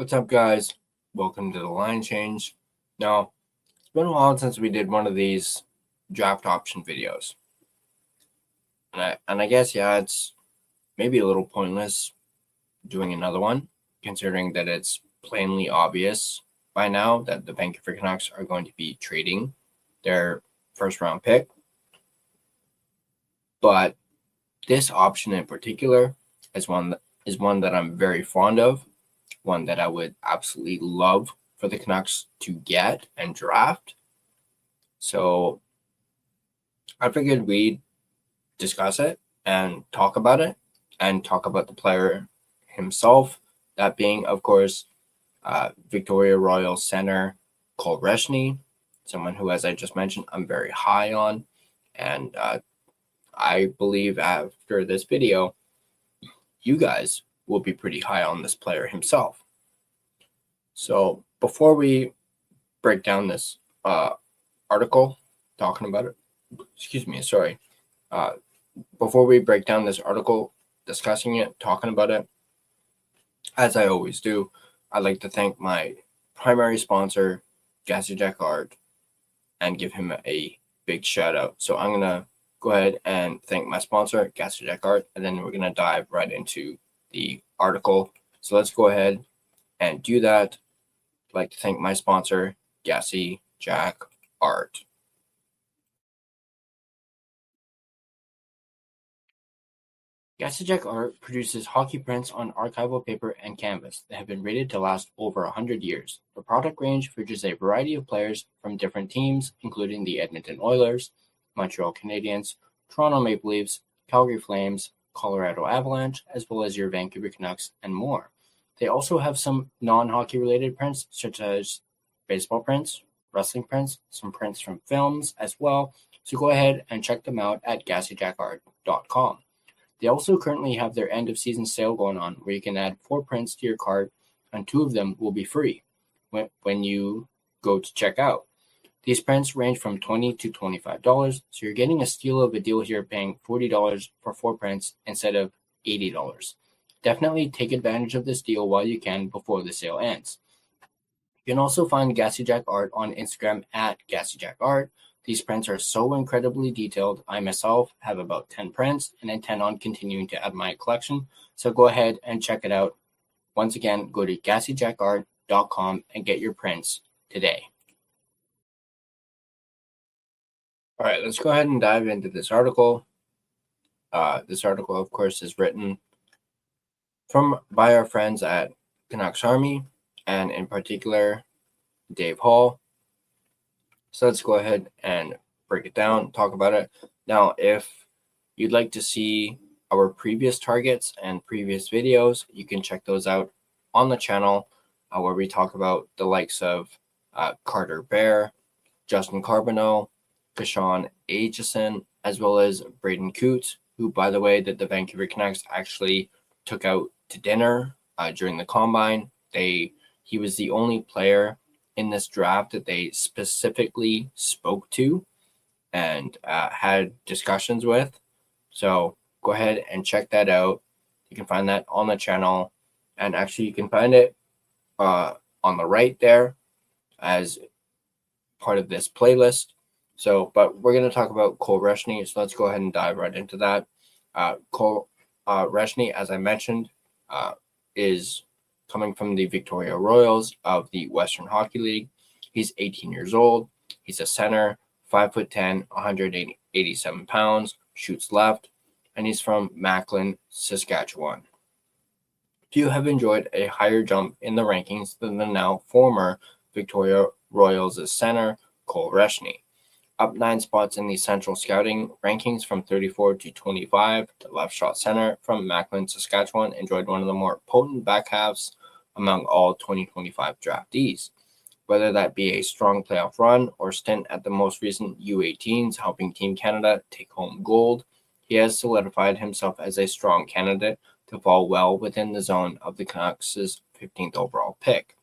What's up, guys? Welcome to the line change. Now, it's been a while since we did one of these draft option videos. And I guess, it's maybe a little pointless doing another one, considering that it's plainly obvious by now that the Vancouver Canucks are going to be trading their first round pick. But this option in particular is one that I'm very fond of, one that I would absolutely love for the Canucks to get and draft. So I figured we'd discuss it and talk about it and talk about the player himself, that being, of course, Victoria Royals center Cole Reschny, someone who, as I just mentioned, I'm very high on. And I believe after this video, you guys will be pretty high on this player himself. So before we break down this article talking about it, before we break down this article, discussing it, talking about it, as I always do, I'd like to thank my primary sponsor, Gassy Jack Art, and give him a big shout out. So I'm going to go ahead and thank my sponsor, Gassy Jack Art, and then we're going to dive right into the article. So let's go ahead and do that. I'd like to thank my sponsor, Gassy Jack Art. Gassy Jack Art produces hockey prints on archival paper and canvas that have been rated to last over 100 years. The product range features a variety of players from different teams, including the Edmonton Oilers, Montreal Canadiens, Toronto Maple Leafs, Calgary Flames, Colorado Avalanche, as well as your Vancouver Canucks and more. They also have some non-hockey related prints, such as baseball prints, wrestling prints, some prints from films as well. So go ahead and check them out at GassyJackArt.com. They also currently have their end of season sale going on, where you can add 4 prints to your cart and 2 of them will be free when you go to check out. These prints range from $20 to $25, so you're getting a steal of a deal here, paying $40 for 4 prints instead of $80. Definitely take advantage of this deal while you can before the sale ends. You can also find Gassy Jack Art on Instagram at Gassy Jack Art. These prints are so incredibly detailed. I myself have about 10 prints and intend on continuing to add my collection. So go ahead and check it out. Once again, go to GassyJackArt.com and get your prints today. All right, let's go ahead and dive into this article. This article, of course, is written by our friends at Canucks Army, and in particular, Dave Hall. So let's go ahead and break it down, talk about it. Now, if you'd like to see our previous targets and previous videos, you can check those out on the channel, where we talk about the likes of Carter Bear, Justin Carbonneau, Kashawn Aitchison, as well as Braden Coots, who, by the way, that the Vancouver Canucks actually took out to dinner during the combine. He was the only player in this draft that they specifically spoke to and had discussions with. So go ahead and check that out. You can find that on the channel, and actually you can find it on the right there as part of this playlist. So, but we're going to talk about Cole Reschny, so let's go ahead and dive right into that. Cole Reschny, as I mentioned, is coming from the Victoria Royals of the Western Hockey League. He's 18 years old. He's a center, 5'10", 187 pounds, shoots left, and he's from Macklin, Saskatchewan. Few have enjoyed a higher jump in the rankings than the now former Victoria Royals' center, Cole Reschny. Up 9 spots in the Central Scouting rankings from 34 to 25, the left shot center from Macklin, Saskatchewan enjoyed one of the more potent back halves among all 2025 draftees. Whether that be a strong playoff run or stint at the most recent U18s helping Team Canada take home gold, he has solidified himself as a strong candidate to fall well within the zone of the Canucks' 15th overall pick.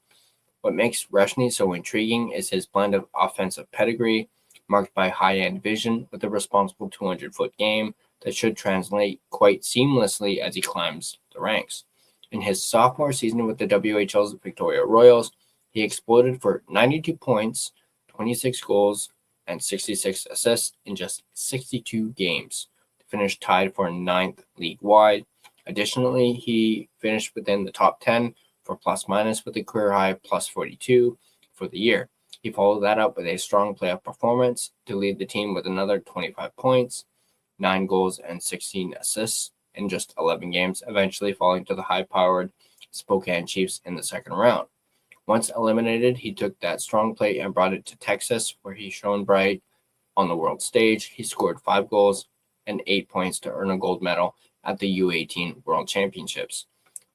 What makes Reschny so intriguing is his blend of offensive pedigree, marked by high-end vision with a responsible 200-foot game that should translate quite seamlessly as he climbs the ranks. In his sophomore season with the WHL's Victoria Royals, he exploded for 92 points, 26 goals, and 66 assists in just 62 games to finish tied for ninth league-wide. Additionally, he finished within the top 10 for plus-minus with a career-high plus 42 for the year. He followed that up with a strong playoff performance to lead the team with another 25 points, 9 goals, and 16 assists in just 11 games, eventually falling to the high-powered Spokane Chiefs in the second round. Once eliminated, he took that strong play and brought it to Texas, where he shone bright on the world stage. He scored 5 goals and 8 points to earn a gold medal at the U18 World Championships.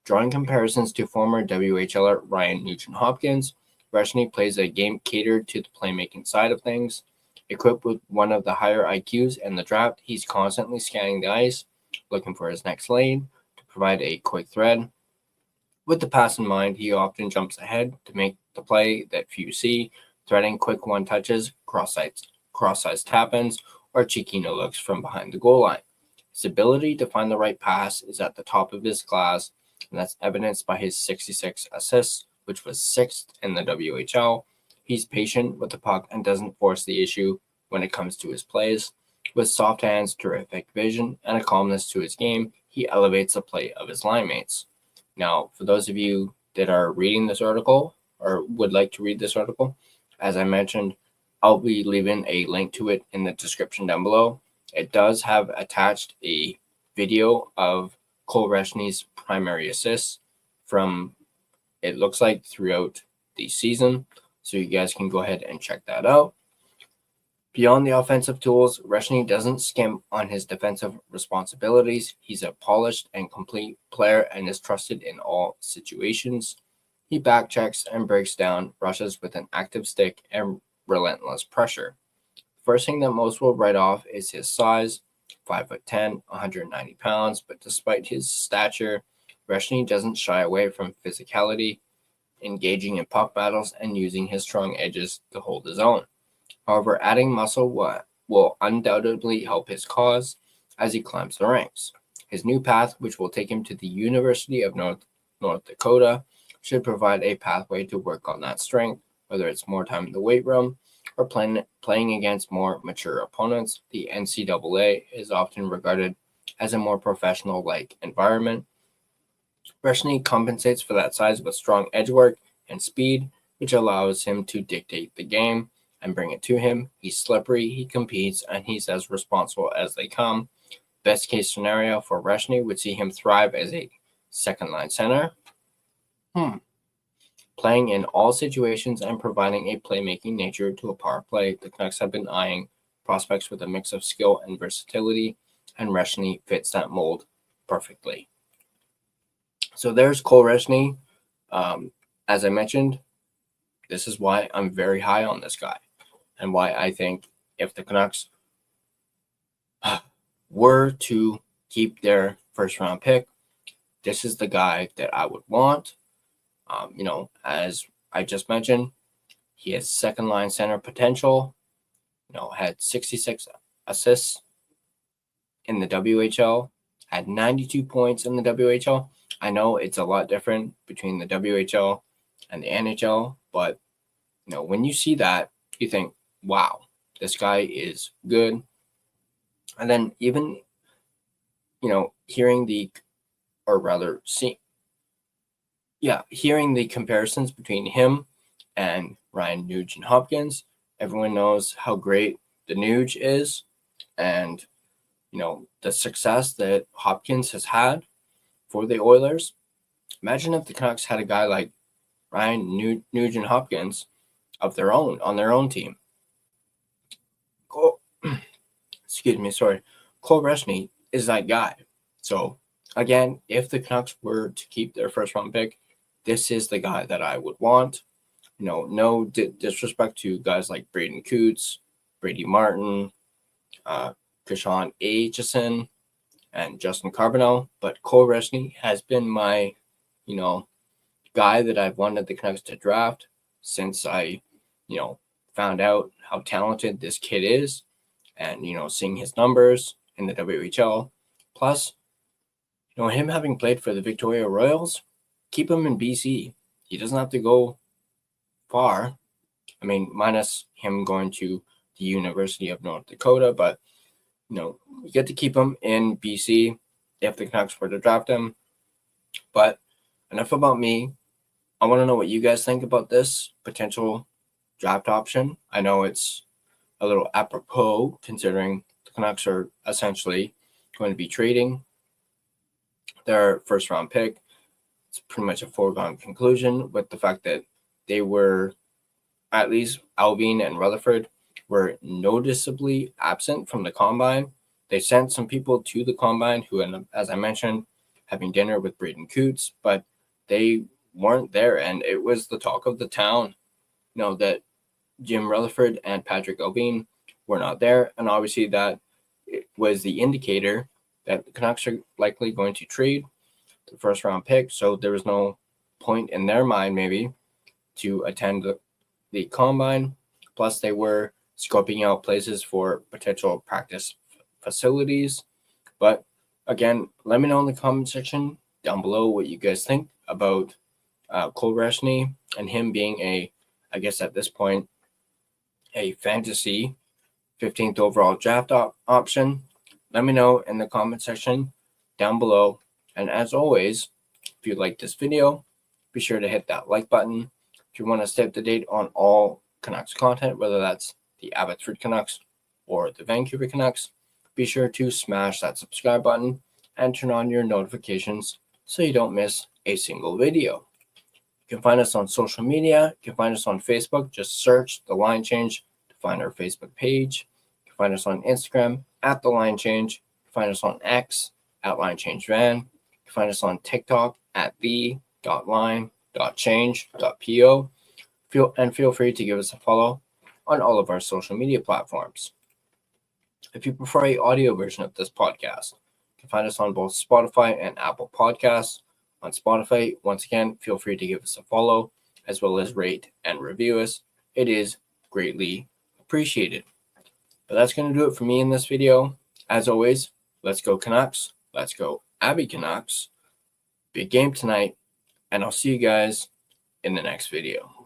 Drawing comparisons to former WHLer Ryan Nugent-Hopkins, Reschny plays a game catered to the playmaking side of things. Equipped with one of the higher IQs in the draft, he's constantly scanning the ice, looking for his next lane to provide a quick thread. With the pass in mind, he often jumps ahead to make the play that few see, threading quick one-touches, cross-size tap-ins, or cheeky no-looks from behind the goal line. His ability to find the right pass is at the top of his class, and that's evidenced by his 66 assists, which was 6th in the WHL. He's patient with the puck and doesn't force the issue when it comes to his plays. With soft hands, terrific vision, and a calmness to his game, he elevates the play of his line mates. Now, for those of you that are reading this article or would like to read this article, as I mentioned, I'll be leaving a link to it in the description down below. It does have attached a video of Cole Reschny's primary assists from, it looks like, throughout the season. So you guys can go ahead and check that out. Beyond the offensive tools, Reschny doesn't skimp on his defensive responsibilities. He's a polished and complete player and is trusted in all situations. He backchecks and breaks down rushes with an active stick and relentless pressure. First thing that most will write off is his size, 5'10", 190 pounds, but despite his stature, Reschny doesn't shy away from physicality, engaging in puck battles and using his strong edges to hold his own. However, adding muscle will undoubtedly help his cause as he climbs the ranks. His new path, which will take him to the University of North Dakota, should provide a pathway to work on that strength, whether it's more time in the weight room or playing against more mature opponents. The NCAA is often regarded as a more professional-like environment. Reschny compensates for that size with strong edge work and speed, which allows him to dictate the game and bring it to him. He's slippery, he competes, and he's as responsible as they come. Best case scenario for Reschny would see him thrive as a second-line center, playing in all situations and providing a playmaking nature to a power play. The Canucks have been eyeing prospects with a mix of skill and versatility, and Reschny fits that mold perfectly. So there's Cole Reschny. As I mentioned, this is why I'm very high on this guy and why I think if the Canucks were to keep their first-round pick, this is the guy that I would want. As I just mentioned, he has second-line center potential, had 66 assists in the WHL, had 92 points in the WHL. I know it's a lot different between the WHL and the NHL, but when you see that, you think, wow, this guy is good. And then even, hearing the comparisons between him and Ryan Nugent-Hopkins, everyone knows how great the Nuge is and, the success that Hopkins has had for the Oilers. Imagine if the Canucks had a guy like Ryan Nugent-Hopkins on their own team. Cole Reschny is that guy. So again, if the Canucks were to keep their first round pick, this is the guy that I would want. No disrespect to guys like Braden Coots, Brady Martin, Krishan Aitchison, and Justin Carbonell, but Cole Reschny has been my, guy that I've wanted the Canucks to draft since I, found out how talented this kid is and, seeing his numbers in the WHL. Plus, Him having played for the Victoria Royals, keep him in BC. He doesn't have to go far. I mean, minus him going to the University of North Dakota, but you get to keep him in BC if the Canucks were to draft him. But enough about me. I want to know what you guys think about this potential draft option. I know it's a little apropos considering the Canucks are essentially going to be trading their first round pick. It's pretty much a foregone conclusion with the fact that they were, at least Alvin and Rutherford, were noticeably absent from the combine. They sent some people to the combine who ended up, as I mentioned, having dinner with Braden Coots, but they weren't there. And it was the talk of the town, that Jim Rutherford and Patrick Alvin were not there. And obviously that was the indicator that the Canucks are likely going to trade the first round pick. So there was no point in their mind maybe to attend the combine. Plus they were scoping out places for potential practice facilities. But again, let me know in the comment section down below what you guys think about Cole Reschny and him being I guess at this point, a fantasy 15th overall draft option. Let me know in the comment section down below. And as always, if you like this video, be sure to hit that like button. If you want to stay up to date on all Canucks content, whether that's the Abbotsford Canucks or the Vancouver Canucks, be sure to smash that subscribe button and turn on your notifications so you don't miss a single video. You can find us on social media. You can find us on Facebook. Just search The Line Change to find our Facebook page. You can find us on Instagram at The Line Change. You can find us on X at Line Change Van. You can find us on TikTok at the.line.change.po. Feel free to give us a follow on all of our social media platforms. If you prefer an audio version of this podcast, you can find us on both Spotify and Apple Podcasts. On Spotify, once again, feel free to give us a follow, as well as rate and review us. It is greatly appreciated. But that's going to do it for me in this video. As always, let's go Canucks. Let's go Abby Canucks. Big game tonight, and I'll see you guys in the next video.